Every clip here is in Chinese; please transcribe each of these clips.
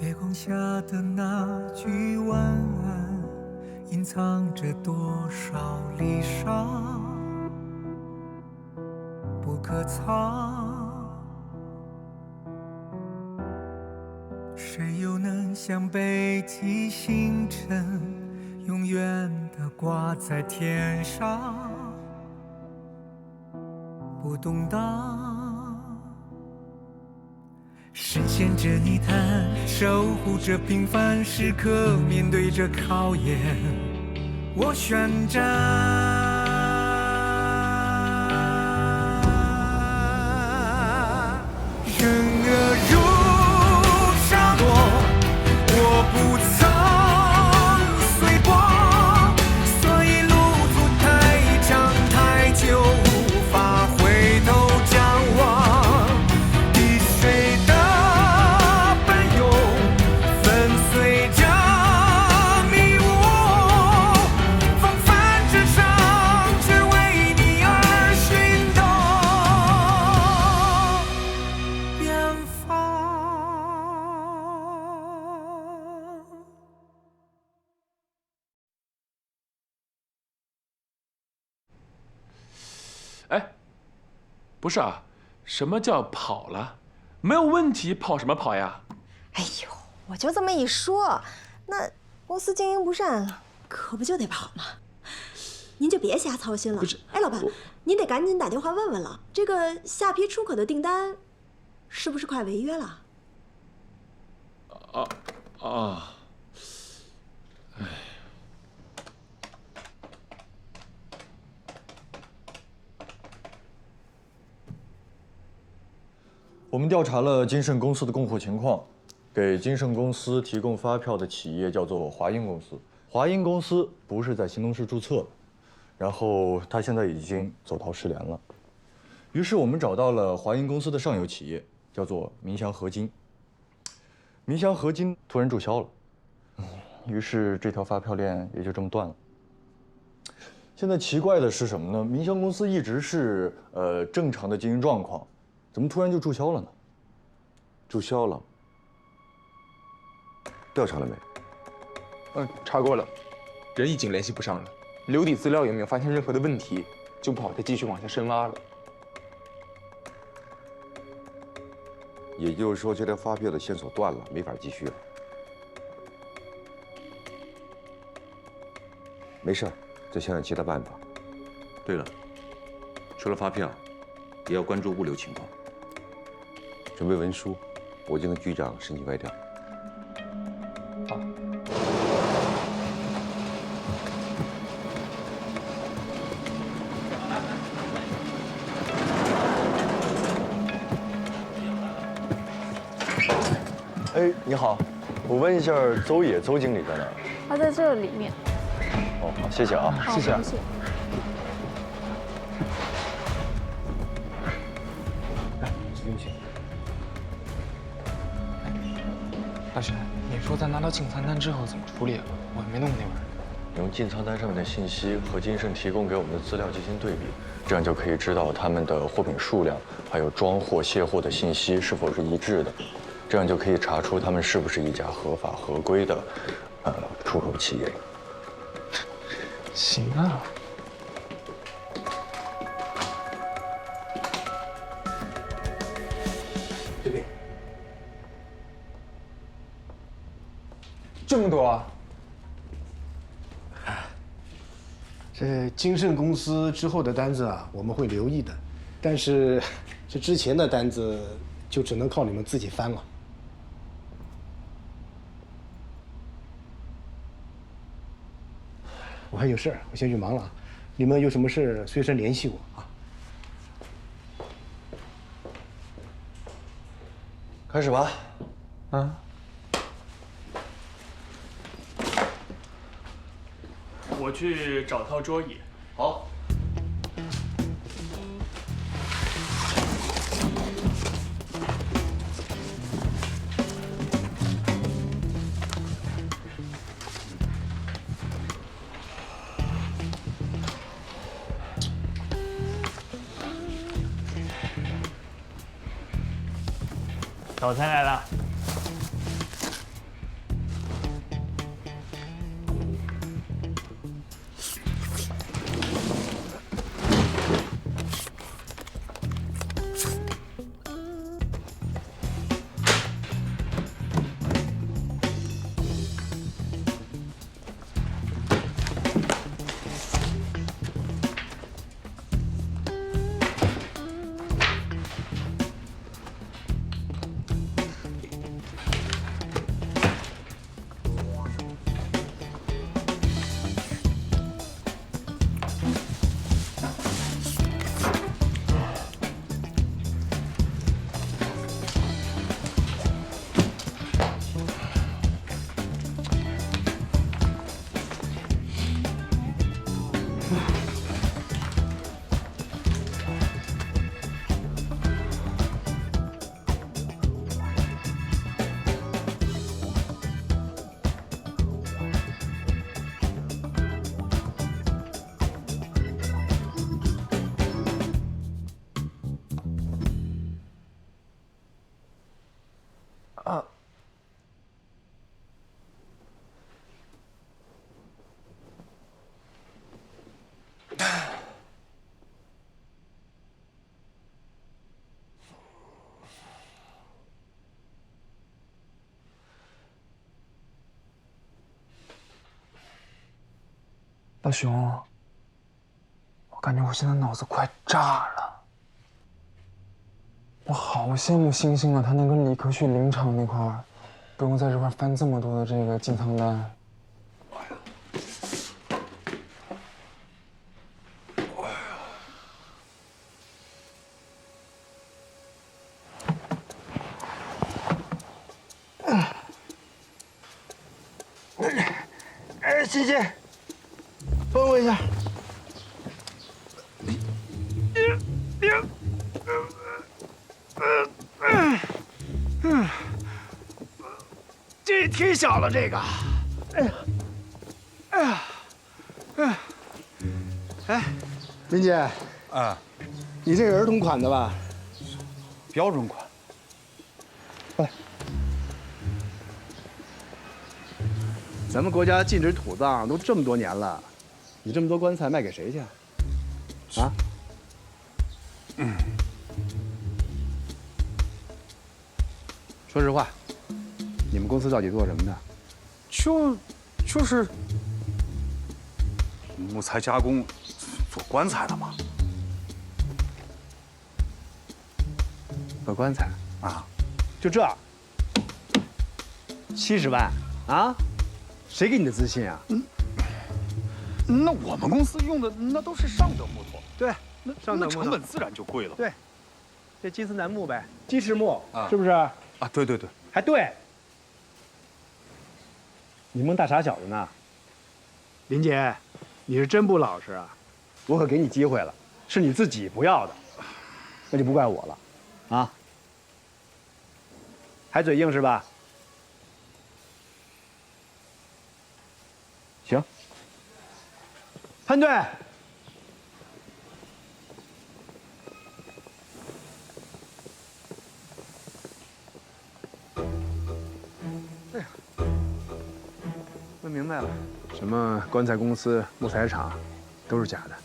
月光下的那句晚安，隐藏着多少离殇不可藏。谁又能像北极星辰，永远地挂在天上，不动荡，深陷着泥潭，守护着平凡时刻，面对着考验，我宣战。人恶如沙漠，我不曾碎过，所以路途太长太久，无法回头张望。滴水的奔涌，粉碎着迷雾，风帆之上，只为你而寻找远方。哎，不是啊，什么叫跑了？没有问题，跑什么跑呀？哎呦，我就这么一说，那公司经营不善，可不就得跑吗？您就别瞎操心了。不是，哎，老板，您得赶紧打电话问问了，这个下批出口的订单，是不是快违约了？我们调查了金盛公司的供货情况，给金盛公司提供发票的企业叫做华英公司。华英公司不是在新东市注册的，然后它现在已经走逃失联了。于是我们找到了华英公司的上游企业，叫做民祥合金。民祥合金突然注销了，于是这条发票链也就这么断了。现在奇怪的是什么呢？民祥公司一直是正常的经营状况。怎么突然就注销了呢？注销了，调查了没？查过了，人已经联系不上了，留底资料也没有发现任何的问题，就不好再继续往下深挖了。也就是说，这条发票的线索断了，没法继续了。没事儿，再想想其他办法。对了，除了发票，也要关注物流情况。准备文书，我已经跟局长申请外调。好。哎，你好，我问一下，邹野邹经理在哪儿？他在这里面。哦，好，谢谢啊，谢谢。大婶，你说咱拿到进仓单之后怎么处理啊？我还没弄那玩意儿。用进仓单上面的信息和金盛提供给我们的资料进行对比，这样就可以知道他们的货品数量还有装货卸货的信息是否是一致的，这样就可以查出他们是不是一家合法合规的出口企业。行啊。这边。这么多啊！这金盛公司之后的单子啊，我们会留意的，但是这之前的单子就只能靠你们自己翻了。我还有事儿，我先去忙了啊。你们有什么事随时联系我啊。开始吧。啊。我去找套桌椅。好。早餐来了。大雄，我感觉我现在脑子快炸了。我好羡慕星星啊，他能跟李科去林场那块儿，不用在这块翻这么多的这个进仓单。哎，欣欣，帮我一下。这挺小了，这个。哎呀，哎呀，哎，哎，林姐，啊，你这个儿童款的吧？标准款。来，咱们国家禁止土葬都这么多年了，你这么多棺材卖给谁去？啊？说实话，你们公司到底做什么的？就是木材加工做棺材的嘛。做棺材啊，就这，70万啊？谁给你的自信啊？那我们公司用的那都是上等木头，对，那上等木头成本自然就贵了。对，这金丝楠木呗，鸡翅木啊是不是？啊，对对对，还对。你蒙大傻小子呢？林姐，你是真不老实啊！我可给你机会了，是你自己不要的，那就不怪我了，啊？还嘴硬是吧？行，潘队。问明白了，什么棺材公司、木材厂，都是假的。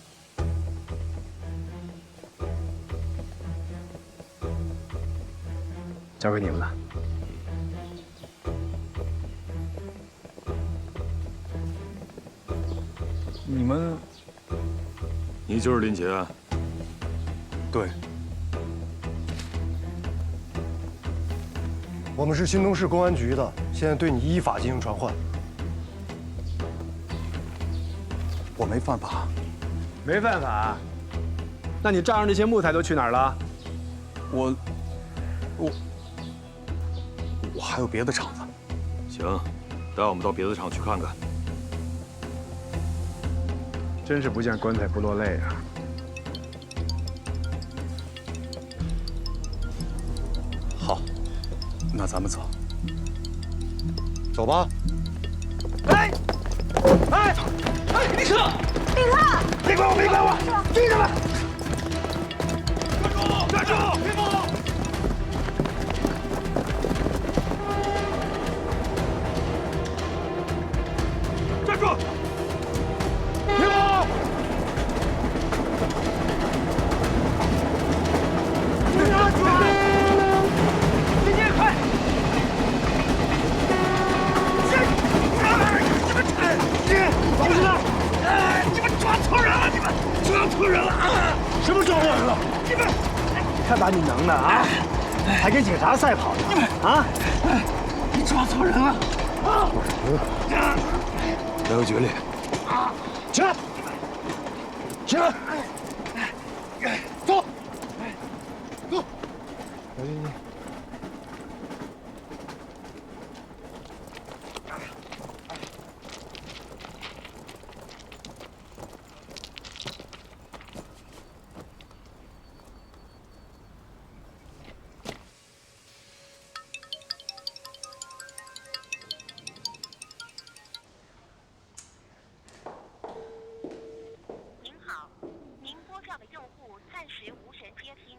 交给你们了。你们，你就是林杰啊？对，我们是新东市公安局的，现在对你依法进行传唤。我没犯法。没犯法？那你账上这些木材都去哪儿了？我还有别的厂子。行，带我们到别的厂去看看。真是不见棺材不落泪啊！好，那咱们走。走吧。哎，立刻！立刻！别管我，别管我，追他们！站住！站住！别跑！站住！别跑！站住！林杰，快！老实点！你们抓错人了！你们抓错人了！什么抓错人了？你们看把你能的啊！还跟警察赛跑呢！你们啊！你抓错人了！没有决裂。起来！起来！走！走！小心心。您好，您拨叫的用户暂时无人接听。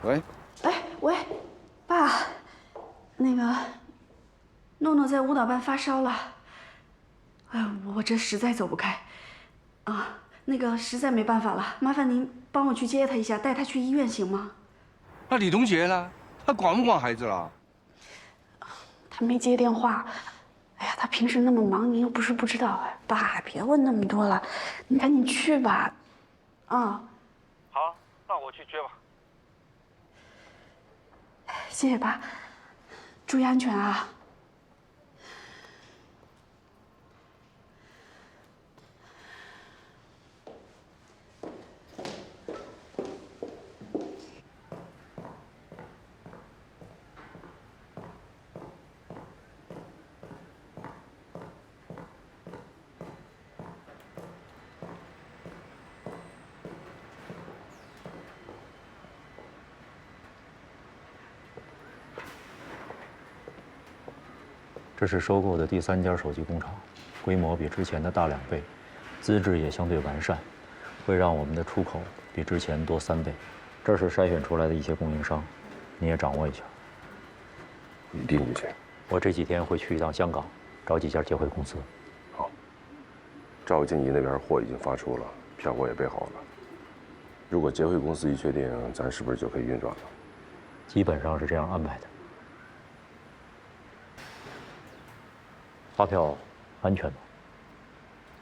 喂，哎喂，爸，那个诺诺在舞蹈班发烧了，哎，我这实在走不开，啊，那个实在没办法了，麻烦您帮我去接他一下，带他去医院行吗？那李同学呢？他管不管孩子了？他没接电话。哎呀，他平时那么忙，您又不是不知道。哎，爸，别问那么多了，你赶紧去吧。啊。好，那我去接吧。谢谢爸，注意安全啊。这是收购的第3家手机工厂，规模比之前的大2倍，资质也相对完善，会让我们的出口比之前多3倍。这是筛选出来的一些供应商，你也掌握一下。你盯着去。我这几天会去一趟香港，找几家接汇公司。好。赵静怡那边货已经发出了，票我也备好了。如果接汇公司一确定，咱是不是就可以运转了？基本上是这样安排的。发票安全吗？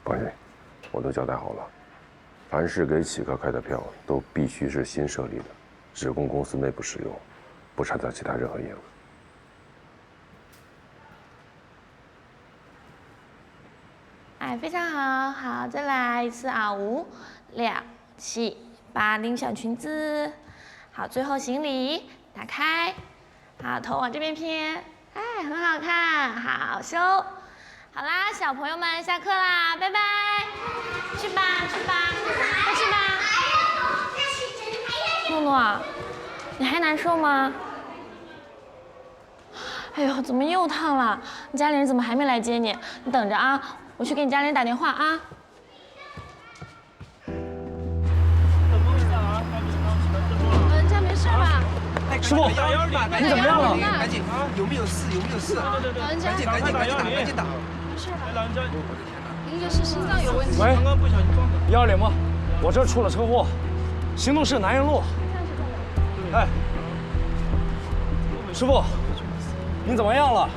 放心，我都交代好了。凡是给启科开的票，都必须是新设立的，只供公司内部使用，不掺杂其他任何业务。哎，非常好，好，再来一次啊，5、6、7、8，拎小裙子。好，最后行李打开，好，头往这边偏，哎，很好看，好收。好啦，小朋友们下课啦，拜拜，去吧去吧，快去吧。诺诺，你还难受吗？哎呦，怎么又烫了？你家里人怎么还没来接你？你等着啊，我去给你家里人打电话啊。人家没事吧？师傅，你怎么样了？赶紧啊！有没有事？有没有事？赶紧打！没事吧？应该是心脏有问题。喂，120吗？我这儿出了车祸，行动室南园路。哎，师傅，您怎么样了？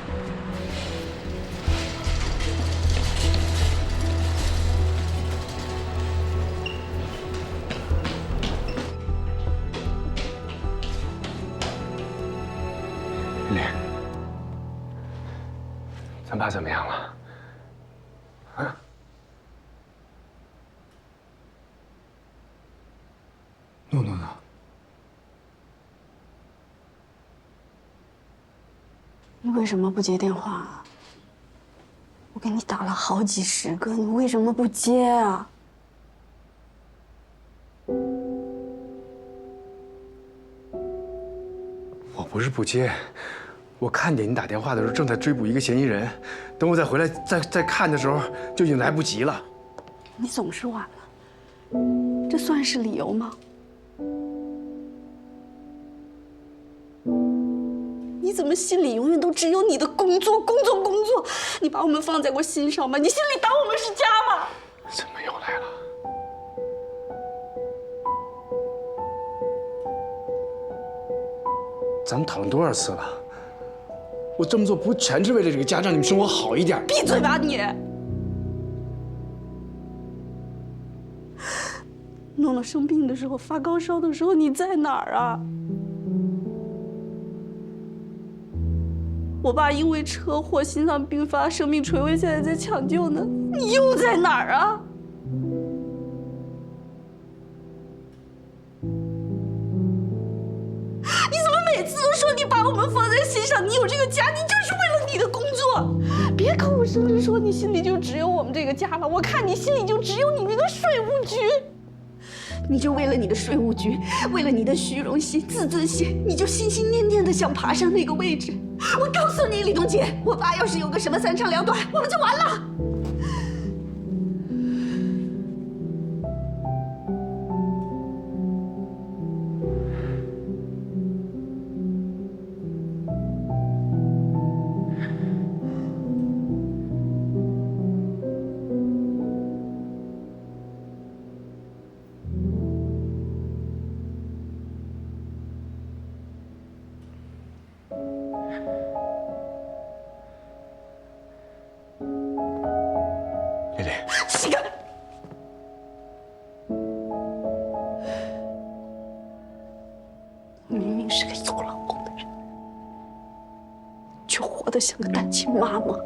脸，咱爸怎么样了？啊？诺诺呢？你为什么不接电话啊？我给你打了好几10个，你为什么不接啊？我不是不接，我看见你打电话的时候正在追捕一个嫌疑人，等我再回来再看的时候就已经来不及了。你总是晚了，这算是理由吗？你怎么心里永远都只有你的工作？你把我们放在过心上吗？你心里当我们是家吗？怎么又来了？咱们讨论多少次了？我这么做不全是为了这个家，让你们生活好一点。闭嘴吧你！诺诺生病的时候，发高烧的时候，你在哪儿啊？我爸因为车祸心脏病发，生命垂危，现在在抢救呢。你又在哪儿啊？你怎么每次都说你把我们放在心上？你有这个家，你就是为了你的工作。别口声里说你心里就只有我们这个家了，我看你心里就只有你那个税务局。你就为了你的税务局，为了你的虚荣心、自尊心，你就心心念念的想爬上那个位置。我告诉你，李冬姐，我爸要是有个什么3长2短，我们就完了。起开！你明明是个有老公的人，却活得像个单亲妈妈。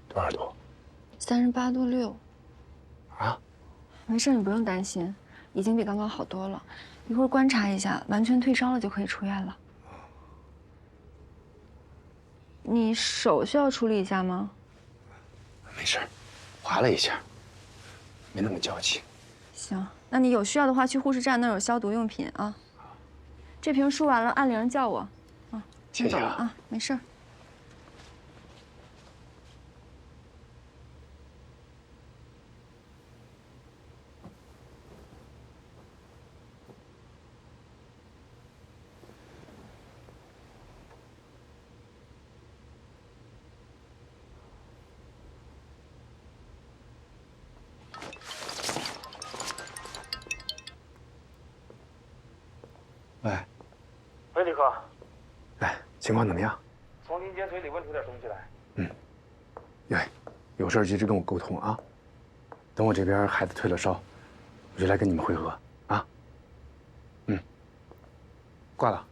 多少度？38度6。啊？没事，你不用担心，已经比刚刚好多了。一会儿观察一下，完全退烧了就可以出院了。你手需要处理一下吗？没事，划了一下，没那么娇气。行，那你有需要的话，去护士站那儿有消毒用品啊。这瓶输完了，按铃叫我。啊，先走了啊，没事。喂，李克。哎，情况怎么样？从林间嘴里问出点东西来。对，有事及时跟我沟通啊。等我这边孩子退了烧，我就来跟你们会合啊。挂了。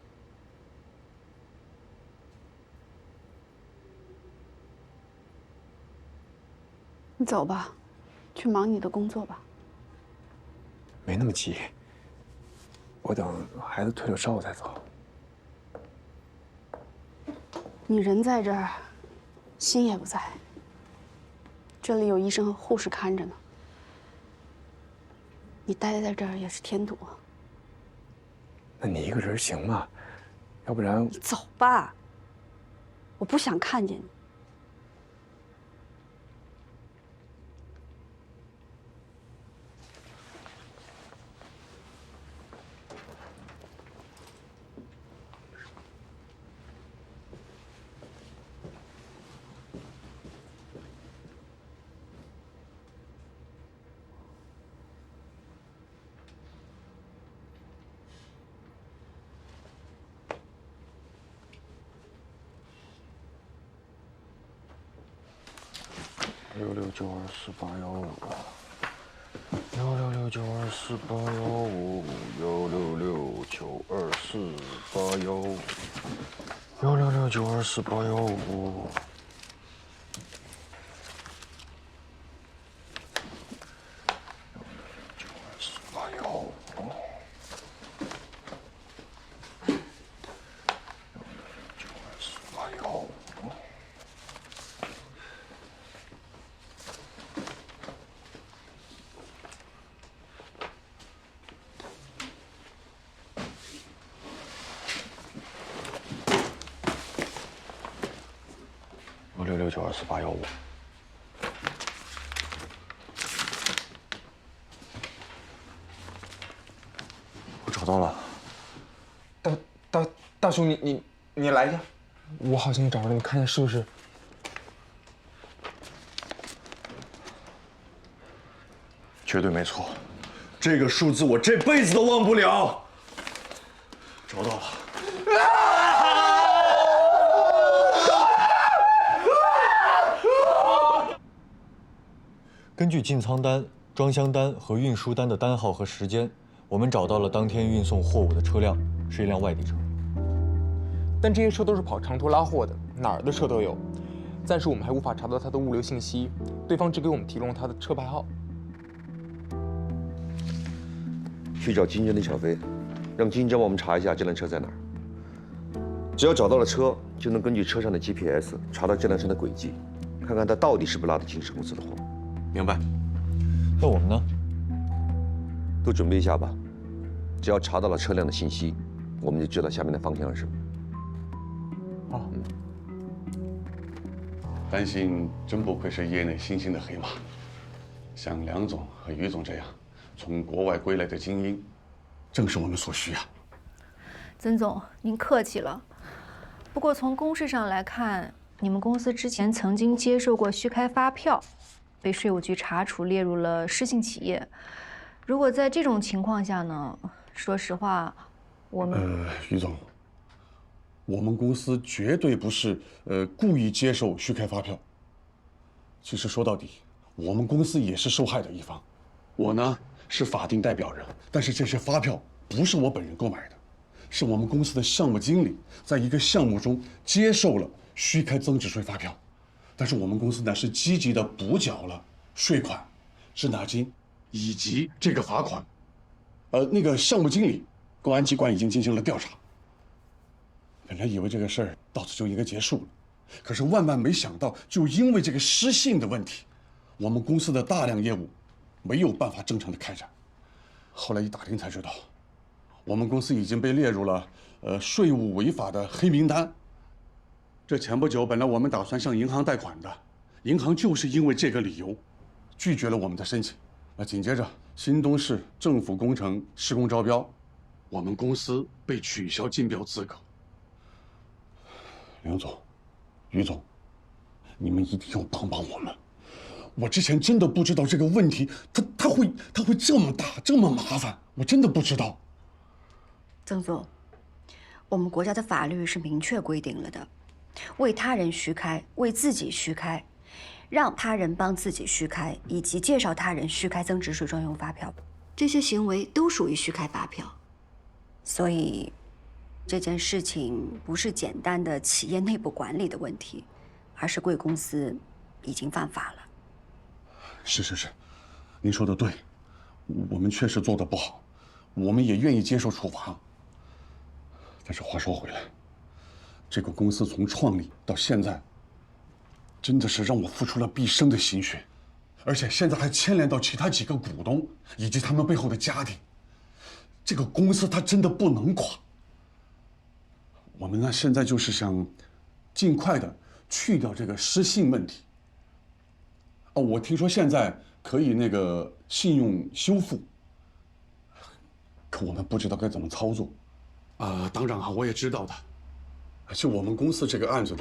你走吧，去忙你的工作吧。没那么急，我等孩子退了烧我再走。你人在这儿，心也不在。这里有医生和护士看着呢。你待在这儿也是添堵。那你一个人行吗？要不然……你走吧，我不想看见你。666924815，666924815，666924815。666924815。我找到了。大叔，你来一下，我好像找着了，你看一下是不是？绝对没错，这个数字我这辈子都忘不了。找到了。根据进仓单、装箱单和运输单的单号和时间，我们找到了当天运送货物的车辆，是一辆外地车。但这些车都是跑长途拉货的，哪儿的车都有。暂时我们还无法查到他的物流信息，对方只给我们提供了他的车牌号。去找金针的小飞，让金针帮我们查一下这辆车在哪儿。只要找到了车，就能根据车上的 GPS 查到这辆车的轨迹，看看他到底是不是拉的金氏公司的货。明白？那我们呢？都准备一下吧。只要查到了车辆的信息，我们就知道下面的方向是什么。好。担心真不愧是业内新兴的黑马，像梁总和于总这样从国外归来的精英，正是我们所需啊。曾总，您客气了。不过从公示上来看，你们公司之前曾经接受过虚开发票，被税务局查处列入了失信企业。如果在这种情况下呢，说实话，我们于总，我们公司绝对不是故意接受虚开发票。其实说到底，我们公司也是受害的一方。我呢是法定代表人，但是这些发票不是我本人购买的，是我们公司的项目经理在一个项目中接受了虚开增值税发票，但是我们公司呢是积极的补缴了税款、滞纳金以及这个罚款。那个项目经理，公安机关已经进行了调查。本来以为这个事儿到此就应该结束了，可是万万没想到，就因为这个失信的问题，我们公司的大量业务没有办法正常的开展。后来一打听才知道，我们公司已经被列入了税务违法的黑名单。这前不久本来我们打算向银行贷款的，银行就是因为这个理由拒绝了我们的申请。紧接着新东市政府工程施工招标，我们公司被取消竞标资格。梁总、于总，你们一定要帮帮我们。我之前真的不知道这个问题，它会这么大，这么麻烦，我真的不知道。曾总，我们国家的法律是明确规定了的，为他人虚开、为自己虚开、让他人帮自己虚开，以及介绍他人虚开增值税专用发票，这些行为都属于虚开发票。所以，这件事情不是简单的企业内部管理的问题，而是贵公司已经犯法了。是，您说的对，我们确实做得不好，我们也愿意接受处罚。但是话说回来，这个公司从创立到现在，真的是让我付出了毕生的心血，而且现在还牵连到其他几个股东以及他们背后的家庭。这个公司它真的不能垮。我们呢现在就是想尽快的去掉这个失信问题。我听说现在可以那个信用修复，可我们不知道该怎么操作。当然我也知道的。就我们公司这个案子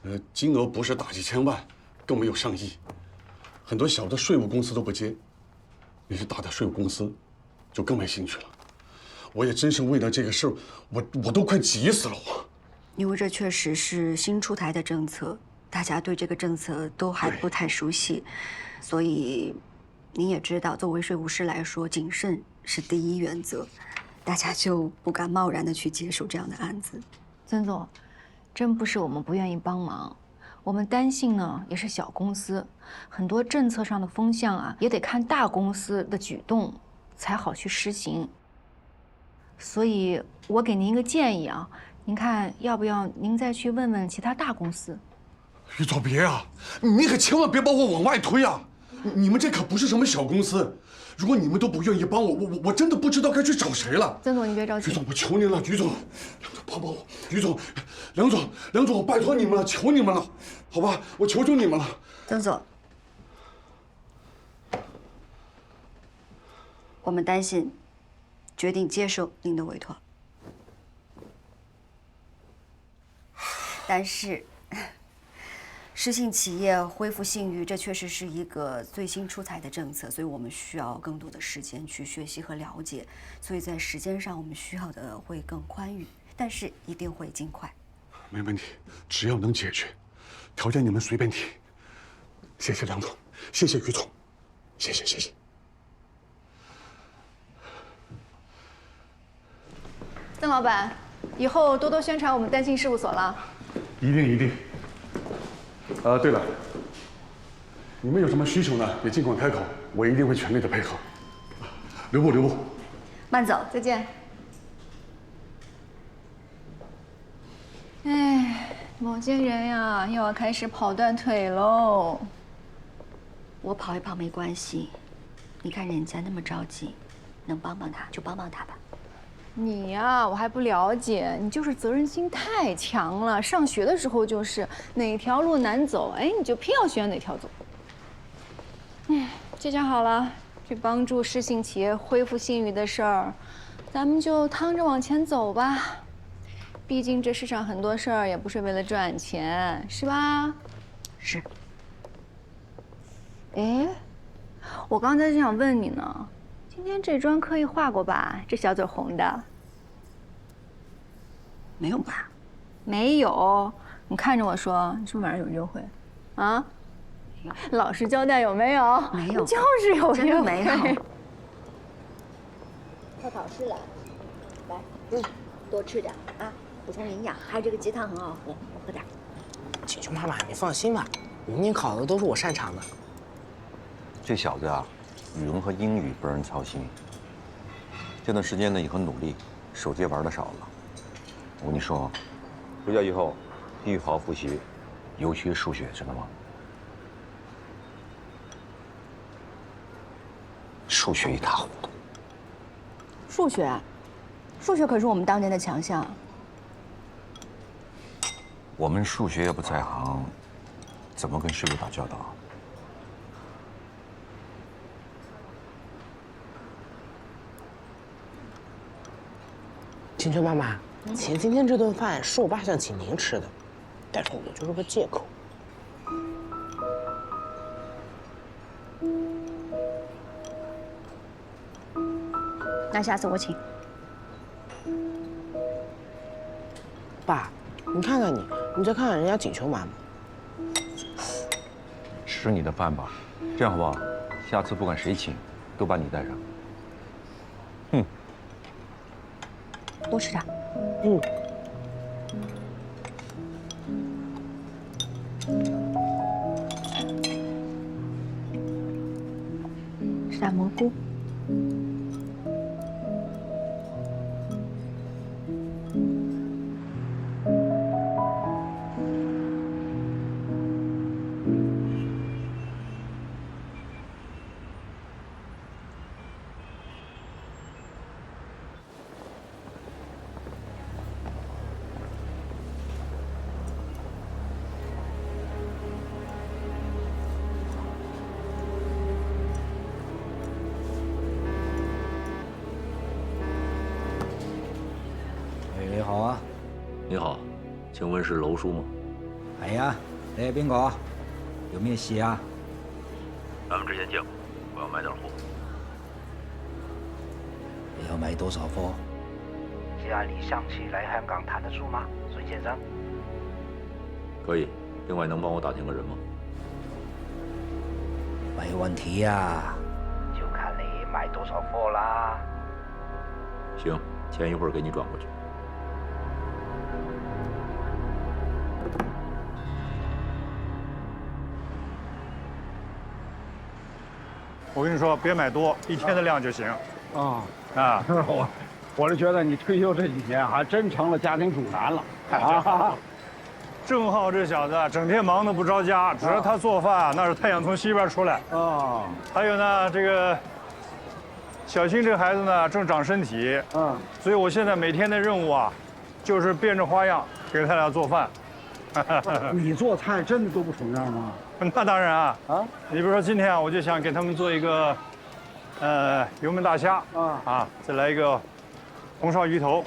呢，金额不是大几千万，更没有上亿，很多小的税务公司都不接，那些大的税务公司就更没兴趣了。我也真是为了这个事儿，我都快急死了我。因为这确实是新出台的政策，大家对这个政策都还不太熟悉，所以您也知道，作为税务师来说，谨慎是第一原则，大家就不敢贸然的去接手这样的案子。曾总，真不是我们不愿意帮忙，我们单信呢也是小公司，很多政策上的风向啊，也得看大公司的举动才好去实行。所以我给您一个建议啊，您看要不要您再去问问其他大公司？于总别啊，你可千万别把我往外推啊！你们这可不是什么小公司，如果你们都不愿意帮我真的不知道该去找谁了。曾总，你别着急。于总，我求您了，于总，帮帮我，于总，梁总，我拜托你们了，求你们了，好吧，我求求你们了。曾总，我们单信决定接受您的委托，但是失信企业恢复信誉，这确实是一个最新出台的政策，所以我们需要更多的时间去学习和了解，所以在时间上我们需要的会更宽裕，但是一定会尽快。没问题，只要能解决，条件你们随便提。谢谢梁总，谢谢于总，谢谢。曾老板，以后多多宣传我们单信事务所了。一定。对了，你们有什么需求呢，也尽管开口，我一定会全力的配合。留步。慢走，再见。哎，某些人呀，又要开始跑断腿喽。我跑一跑没关系，你看人家那么着急，能帮帮他就帮帮他吧。你呀，我还不了解，你就是责任心太强了。上学的时候就是哪条路难走，哎，你就偏要选哪条走。这下好了，去帮助失信企业恢复信誉的事儿，咱们就趟着往前走吧。毕竟这世上很多事儿也不是为了赚钱，是吧？是。哎，我刚才就想问你呢，今天这妆刻意画过吧？这小嘴红的。没有吧？没有。你看着我说，你是不是晚上有约会？啊？老实交代，有没有？没有，就是有约会。没有。快考试了，来，多吃点啊，补充营养。还有这个鸡汤很好喝，我喝点。请求妈妈，你放心吧，明天考的都是我擅长的。这小子啊，语文和英语不让人操心。这段时间呢也很努力，手机玩的少了。我跟你说，回家以后必须好好复习，尤其是数学，知道吗？数学一塌糊涂。数学可是我们当年的强项。我们数学要不在行，怎么跟师傅打交道？青春妈妈，其实今天这顿饭是我爸想请您吃的，但是我就是个借口。那下次我请。爸，你看看你在看看人家锦绣妈妈。吃你的饭吧，这样好不好？下次不管谁请，都把你带上。多吃点。吃点蘑菇。你好啊，你好，请问是娄叔吗？係啊，你係邊個？有咩事啊？咱们之前见过，我要买点货。你要買多少貨？家里想起来香港谈得住吗，孙先生？可以。另外，能帮我打听个人吗？沒問題啊。就看你買多少貨啦。行，钱一会儿给你转过去。我跟你说，别买多，一天的量就行。啊，我是觉得你退休这几年还真成了家庭主男了啊！郑浩这小子整天忙得不着家，只要他做饭，那是太阳从西边出来啊。还有呢，这个小新这孩子呢正长身体，所以我现在每天的任务啊，就是变着花样给他俩做饭。你做菜真的都不重样吗？那当然啊，你比如说今天啊，我就想给他们做一个，油焖大虾再来一个红烧鱼头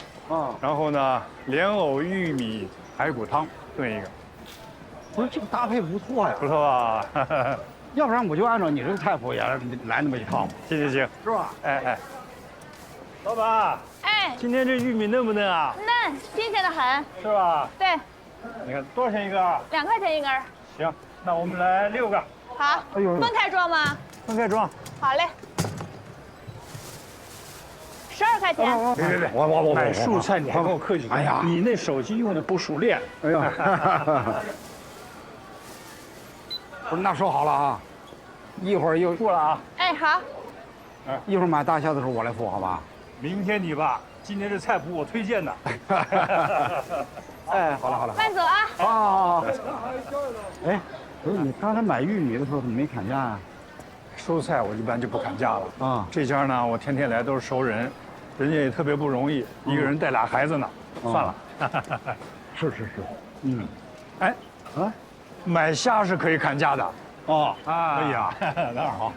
然后呢莲藕玉米排骨汤炖一个。不是这个搭配不错呀，不错吧？要不然我就按照你这个菜谱也来那么一套嘛。行，是吧？哎，老板，今天这玉米嫩不嫩啊？嫩，新鲜的很，是吧？对。你看多少钱一根啊？2块钱一根。行，那我们来6个。好。哎呦，分开装吗？分开装。好嘞。12块钱。别，我买蔬菜你还跟我客气？哎呀，你那手机用的不熟练。哎呀，不是，那说好了啊，一会儿又付了啊。哎，好。一会儿买大虾的时候我来付，好吧？明天你吧，今天这菜谱我推荐的。哎，好了。慢走啊！啊。哎，不是你刚才买玉米的时候怎么没砍价呀？蔬菜我一般就不砍价了啊。这家呢，我天天来都是熟人，人家也特别不容易，一个人带俩孩子呢。算了。是。哎，买虾是可以砍价的。哦，可以啊，那好。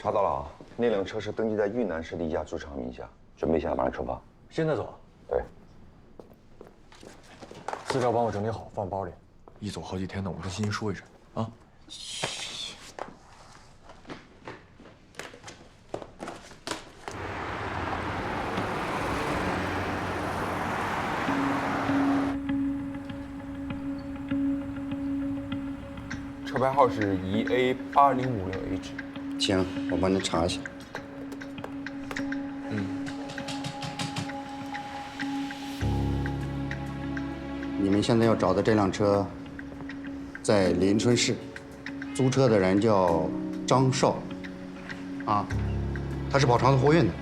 查到了啊，那辆车是登记在豫南市的一家租厂名下，准备现在马上出发。现在走？对。资料帮我整理好，放包里。一走好几天呢，我跟欣欣说一声啊。车牌号是EA8056H。行，我帮你查一下。你们现在要找的这辆车，在临春市，租车的人叫张少，啊，他是跑长途货运的。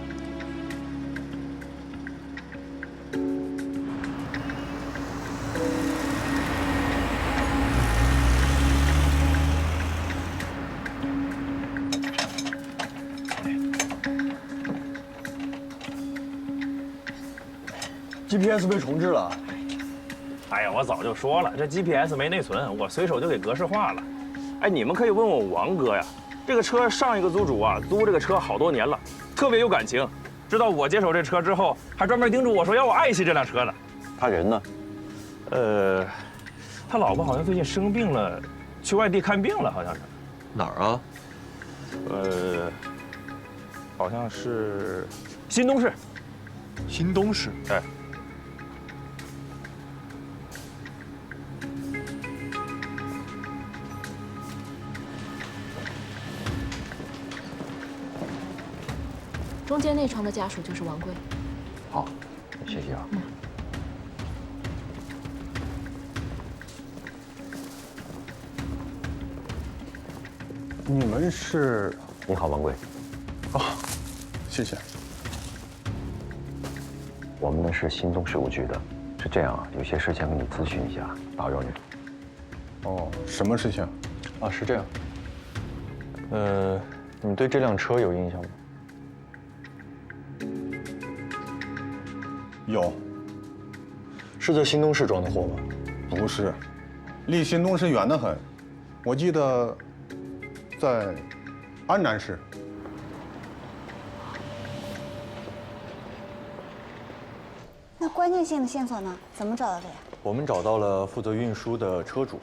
GPS 被重置了。哎呀，我早就说了，这 GPS 没内存，我随手就给格式化了。哎，你们可以问问王哥呀，这个车上一个租主啊，租这个车好多年了，特别有感情。知道我接手这车之后，还专门叮嘱我说要我爱惜这辆车呢。他人呢？他老婆好像最近生病了，去外地看病了，好像是。哪儿啊？好像是新东市。新东市？哎。中间那床的家属就是王贵。好，谢谢啊。你们是？你好，王贵。哦，谢谢。我们呢是新东事务局的，是这样啊，有些事情跟你咨询一下，打扰你。哦，什么事情？啊，是这样。你们对这辆车有印象吗？有。是在新东市装的货吗？不是，离新东市远得很。我记得在安南市。那关键性的线索呢？怎么找到的呀？我们找到了负责运输的车主，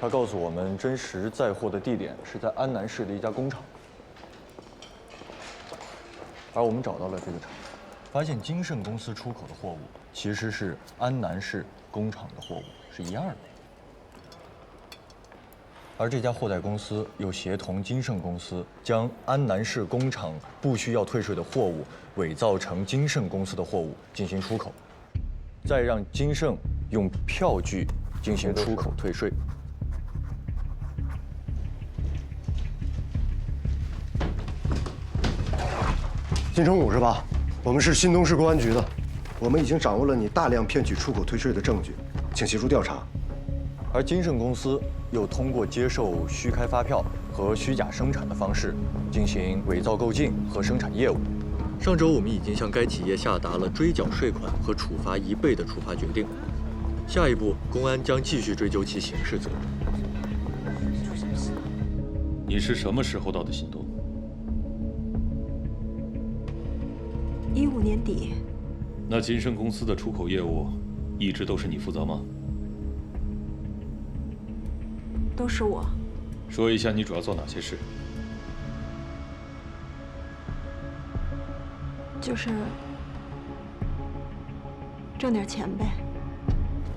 他告诉我们真实载货的地点是在安南市的一家工厂，而我们找到了这个厂，发现金盛公司出口的货物其实是安南市工厂的货物，是一样的。而这家货代公司又协同金盛公司，将安南市工厂不需要退税的货物伪造成金盛公司的货物进行出口，再让金盛用票据进行出口退税。金城武是吧？我们是新东市公安局的，我们已经掌握了你大量骗取出口退税的证据，请协助调查。而金盛公司又通过接受虚开发票和虚假生产的方式，进行伪造购进和生产业务。上周我们已经向该企业下达了追缴税款和处罚1倍的处罚决定。下一步，公安将继续追究其刑事责任。你是什么时候到的新东？15年底。那金盛公司的出口业务一直都是你负责吗？都是我。说一下你主要做哪些事？就是挣点钱呗。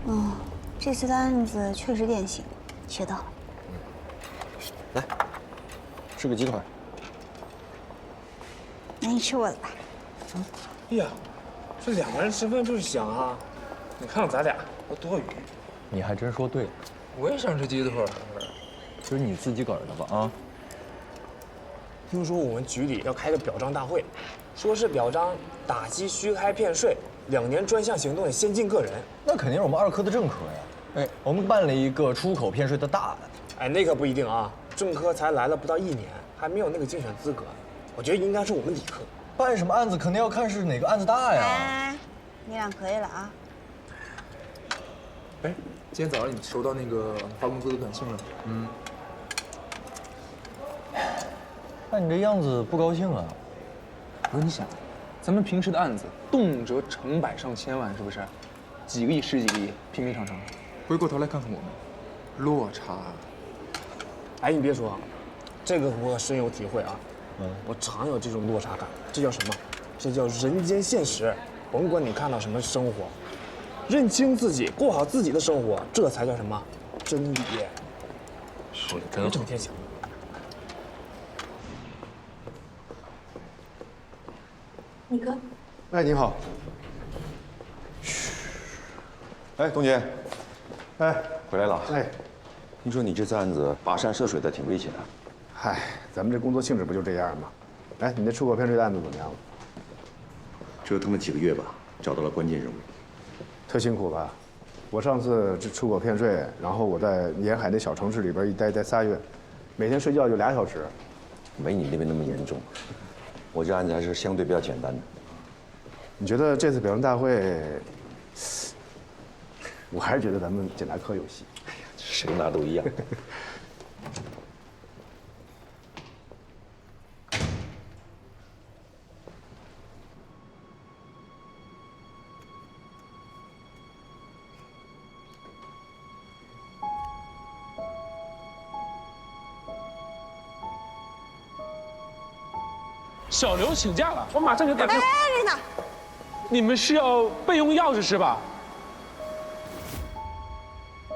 哦，这次的案子确实典型，学到了。来，吃个鸡腿。那你吃我的吧。哎呀，这2个人吃饭就是香啊！你看看咱俩都多余。你还真说对了。我也想吃鸡腿。这是你自己个儿的吧？啊。听说我们局里要开个表彰大会，说是表彰打击虚开骗税2年专项行动的先进个人。那肯定是我们2科的正科呀。哎，我们办了一个出口骗税的大案。哎，那可不一定啊，正科才来了不到1年，还没有那个竞选资格。我觉得应该是我们理科。办什么案子肯定要看是哪个案子大呀。哎，你俩可以了啊。哎，今天早上你收到那个发工资的短信了？看你这样子不高兴啊？不是你想，咱们平时的案子动辄成百上千万，是不是？几个亿、十几个亿，平平常常。回过头来看看我们，落差。哎，你别说，这个我深有体会啊。我常有这种落差感，这叫什么？这叫人间现实。甭管你看到什么生活，认清自己，过好自己的生活，这才叫什么真理。说的真好。别整天想。你哥。哎，你好。哎，董姐，哎，回来了。哎，听说你这次案子跋山涉水的，挺危险的。嗨，咱们这工作性质不就这样吗？哎，你那出口骗税的案子怎么样了？折腾了几个月吧，找到了关键人物。特辛苦吧？我上次这出口骗税，然后我在沿海那小城市里边一待3月，每天睡觉就2小时。没你那边那么严重，我这案子还是相对比较简单的。你觉得这次表扬大会，我还是觉得咱们检察科有戏。谁拿都一样。小刘请假了，我马上就打电话。哎，琳娜，你们是要备用钥匙是吧？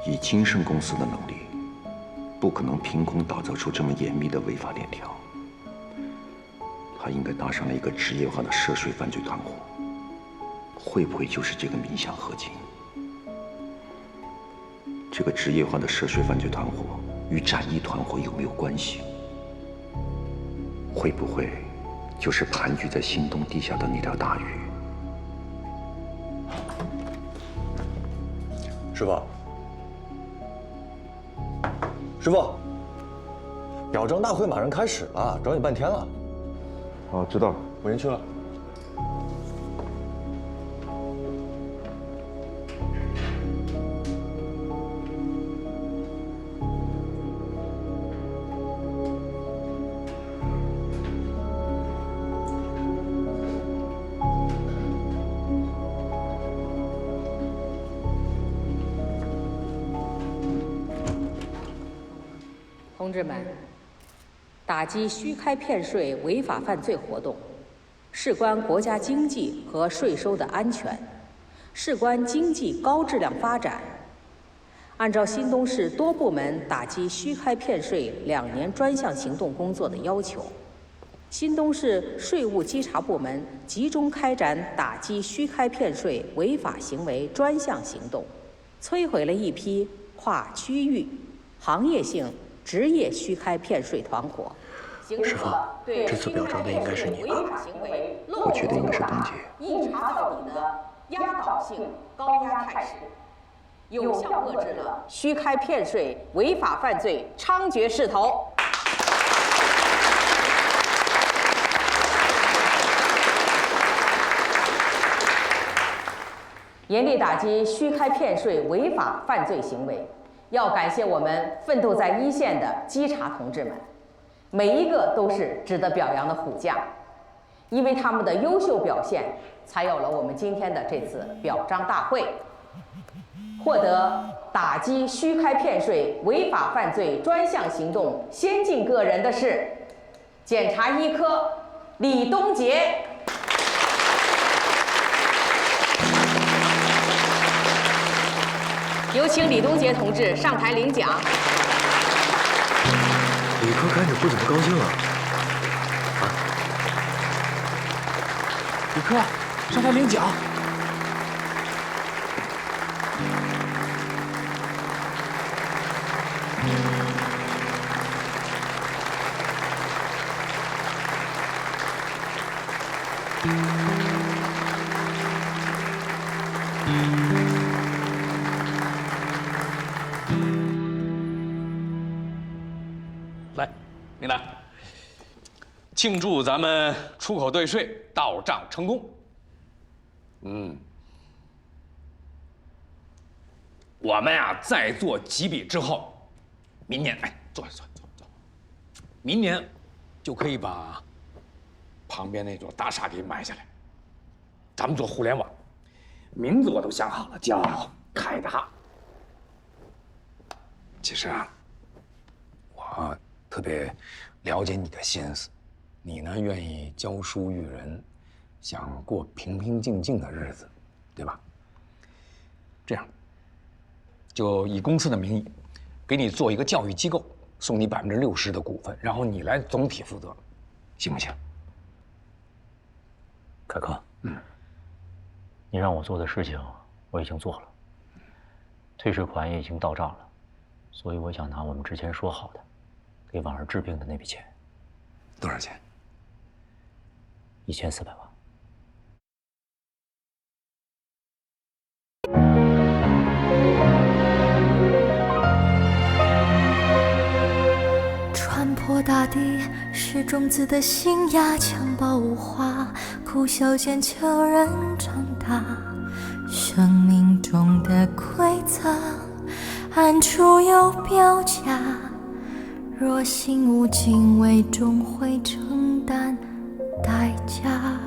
以金盛公司的能力，不可能凭空打造出这么严密的违法链条。他应该搭上了一个职业化的涉税犯罪团伙，会不会就是这个民享合金？这个职业化的涉税犯罪团伙与展翼团伙有没有关系？会不会就是盘踞在新东地下的那条大鱼？师傅，师傅，表彰大会马上开始了，找你半天了。哦，知道了，我先去了。同志们，打击虚开骗税违法犯罪活动，事关国家经济和税收的安全，事关经济高质量发展。按照新东市多部门打击虚开骗税2年专项行动工作的要求，新东市税务稽查部门集中开展打击虚开骗税违法行为专项行动，摧毁了一批跨区域、行业性职业虚开骗税团伙。师傅，这次表彰的应该是你吧？我觉得应该是董姐。一查到你的压倒性高压态势，有效遏制了虚开骗税违法犯罪猖獗势头。严厉打击虚开骗税违法犯罪行为，要感谢我们奋斗在一线的稽查同志们，每一个都是值得表扬的虎将，因为他们的优秀表现，才有了我们今天的这次表彰大会。获得打击虚开骗税违法犯罪专项行动先进个人的是检察一科李东杰。有请李东杰同志上台领奖。李科看着不怎么高兴啊！李科，上台领奖。来，领导，庆祝咱们出口兑税到账成功。我们呀，在做几笔之后，明年，哎，坐。明年就可以把旁边那座大厦给买下来。咱们做互联网，名字我都想好了，叫凯达。其实啊，我特别了解你的心思，你呢愿意教书育人，想过平平静静的日子，对吧？这样，就以公司的名义，给你做一个教育机构，送你60%的股份，然后你来总体负责，行不行？凯哥，你让我做的事情我已经做了，退税款也已经到账了，所以我想拿我们之前说好的给婉儿治病的那笔钱。多少钱？1400万。穿破大地是种子的新芽，襁褓无花，哭笑间悄然长大。生命中的馈赠，暗处有标价。若心无敬畏，终会承担代价。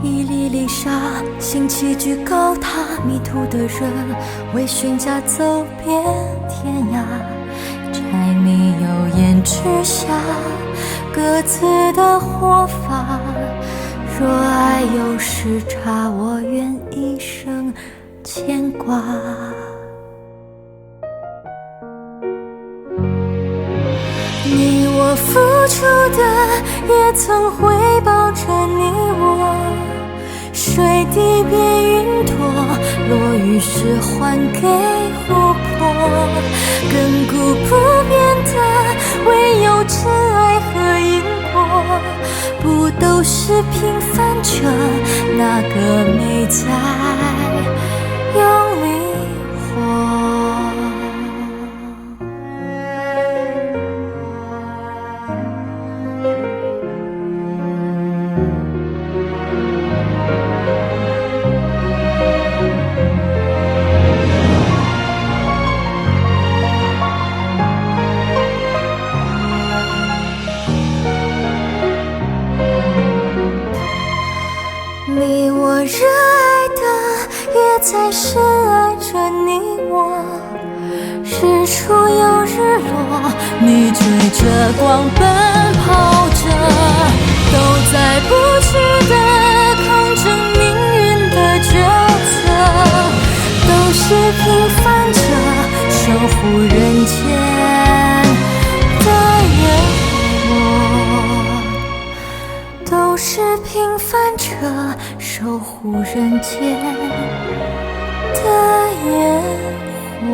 一粒粒沙，兴起居高塔，迷途的人为寻家走遍天涯。柴米油盐之下，各自的活法。若爱有时差，我愿一生牵挂。你我付出的，也曾回报着你我。水滴变云朵，落雨时还给湖泊。亘古不变的，唯有真爱和因果。不都是平凡着，哪个没在用力活？你我热爱的，也在深爱着你我。日出又日落，你追着光奔跑着，都在不屈地抗争命运的抉择，都是平凡着，守护人间的人。都是平凡着，守护人间的烟火。